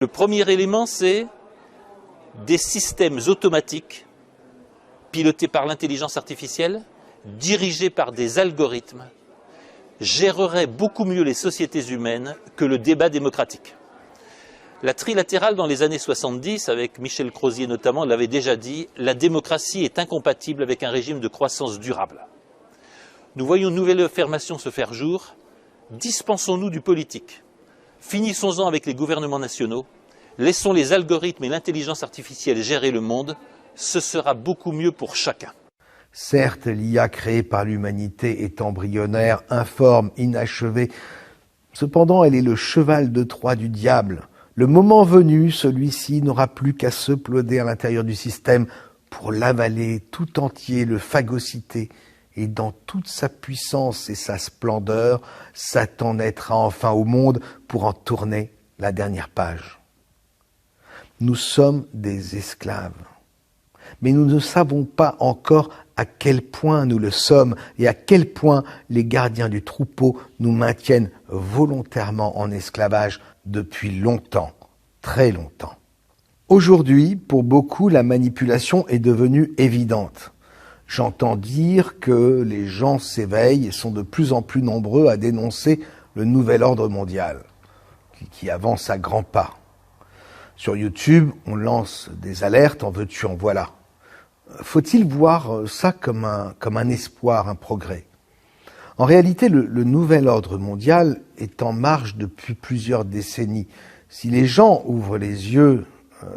Le premier élément, c'est des systèmes automatiques pilotés par l'intelligence artificielle, dirigés par des algorithmes, géreraient beaucoup mieux les sociétés humaines que le débat démocratique. La trilatérale dans les années 70, avec Michel Crozier notamment, l'avait déjà dit, la démocratie est incompatible avec un régime de croissance durable. Nous voyons une nouvelle affirmation se faire jour, dispensons-nous du politique. Finissons-en avec les gouvernements nationaux, laissons les algorithmes et l'intelligence artificielle gérer le monde, ce sera beaucoup mieux pour chacun. Certes, l'IA créée par l'humanité est embryonnaire, informe, inachevée. Cependant, elle est le cheval de Troie du diable. Le moment venu, celui-ci n'aura plus qu'à se ploder à l'intérieur du système pour l'avaler tout entier, le phagocyter. Et dans toute sa puissance et sa splendeur, Satan naîtra enfin au monde pour en tourner la dernière page. Nous sommes des esclaves. Mais nous ne savons pas encore à quel point nous le sommes et à quel point les gardiens du troupeau nous maintiennent volontairement en esclavage depuis longtemps, très longtemps. Aujourd'hui, pour beaucoup, la manipulation est devenue évidente. J'entends dire que les gens s'éveillent et sont de plus en plus nombreux à dénoncer le nouvel ordre mondial, qui avance à grands pas. Sur YouTube, on lance des alertes, en veux-tu, en voilà. Faut-il voir ça comme un espoir, un progrès? En réalité, le nouvel ordre mondial est en marche depuis plusieurs décennies. Si les gens ouvrent les yeux,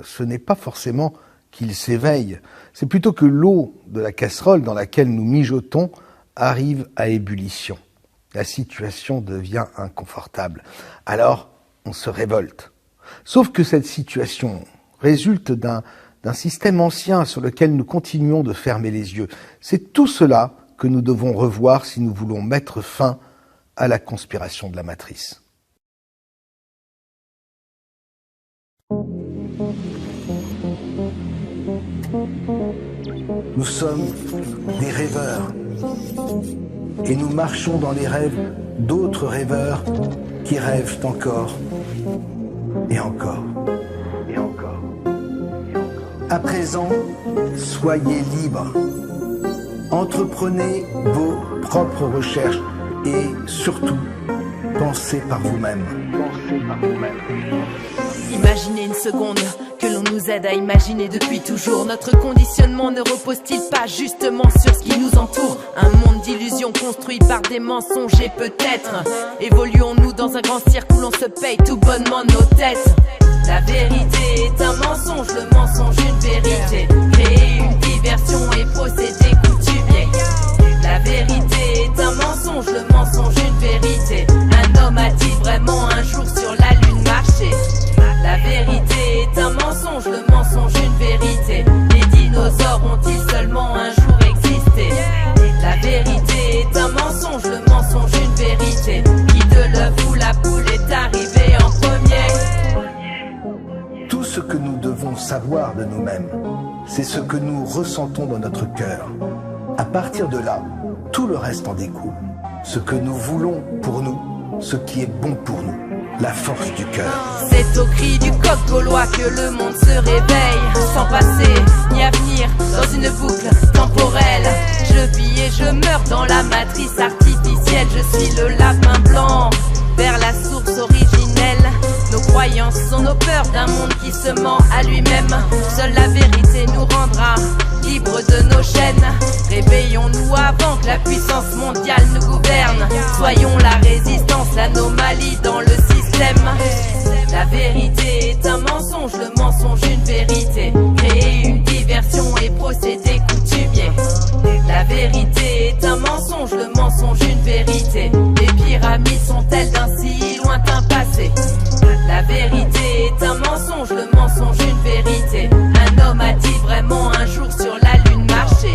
ce n'est pas forcément qu'ils s'éveillent, c'est plutôt que l'eau de la casserole dans laquelle nous mijotons arrive à ébullition. La situation devient inconfortable. Alors, on se révolte. Sauf que cette situation résulte d'un système ancien sur lequel nous continuons de fermer les yeux. C'est tout cela que nous devons revoir si nous voulons mettre fin à la conspiration de la matrice. Nous sommes des rêveurs et nous marchons dans les rêves d'autres rêveurs qui rêvent encore et encore et encore. À présent, soyez libres. Entreprenez vos propres recherches et surtout, pensez par vous-même. Imaginez une seconde que l'on nous aide à imaginer depuis toujours. Notre conditionnement ne repose-t-il pas justement sur ce qui nous entoure? Un monde d'illusions construit par des mensonges et peut-être évoluons-nous dans un grand cirque où l'on se paye tout bonnement nos têtes. La vérité est un mensonge, le mensonge une vérité. Créer une diversion et procéder coutumier. La vérité est un mensonge, le mensonge une vérité. Un homme a-t-il vraiment un jour sur la lune marché? La vérité est un mensonge, le mensonge une vérité. Les dinosaures ont-ils seulement un jour existé? La vérité est un mensonge, le mensonge une vérité. Qui de l'œuf ou la poule est arrivé en premier? Tout ce que nous devons savoir de nous-mêmes, c'est ce que nous ressentons dans notre cœur. À partir de là, tout le reste en découle. Ce que nous voulons pour nous, ce qui est bon pour nous. La force du cœur. C'est au cri du coq gaulois que le monde se réveille. Sans passé ni avenir, dans une boucle temporelle. Je vis et je meurs dans la matrice artificielle. Je suis le lapin blanc vers la source originelle. Nos croyances sont nos peurs d'un monde qui se ment à lui-même. Seule la vérité nous rendra libres de nos chaînes. Réveillons-nous avant que la puissance mondiale nous gouverne. Soyons la résistance, l'anomalie dans le système. La vérité est un mensonge, le mensonge une vérité. Créer une diversion et procéder coutumier. La vérité est un mensonge, le mensonge une vérité. Les pyramides sont-elles d'un si lointain passé? La vérité est un mensonge, le mensonge une vérité. Un homme a-t-il vraiment un jour sur la lune marché?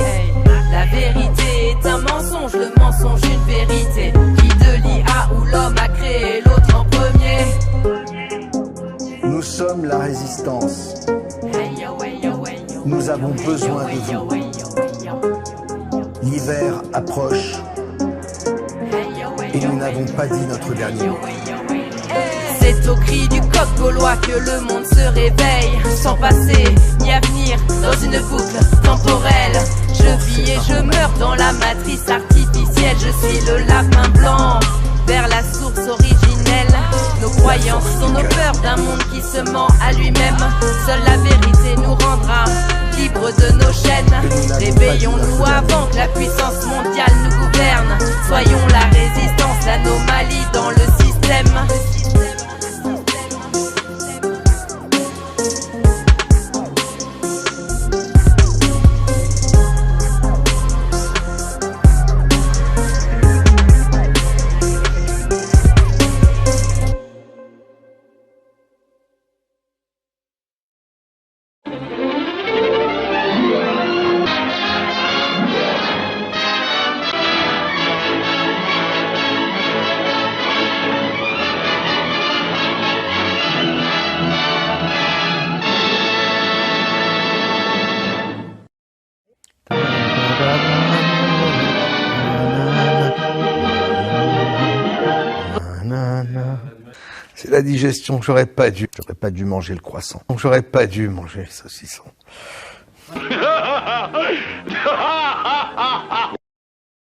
La vérité est un mensonge, le mensonge une vérité. Qui de l'IA ou l'homme a créé l'autre en premier? Nous sommes la résistance. Nous avons besoin de vous. L'hiver approche et nous n'avons pas dit notre dernier mot. C'est C'est au cri du coq gaulois que le monde se réveille, sans passé ni avenir, dans une boucle temporelle. Je vis et je meurs dans la matrice artificielle. Je suis le lapin blanc vers la source originelle. Nos croyances sont nos peurs d'un monde qui se ment à lui-même. Seule la vérité nous rendra libres de nos chaînes. Réveillons-nous avant que la puissance mondiale nous gouverne. Soyons la résistance, l'anomalie dans le système. C'est la digestion, j'aurais pas dû manger le croissant. J'aurais pas dû manger le saucisson.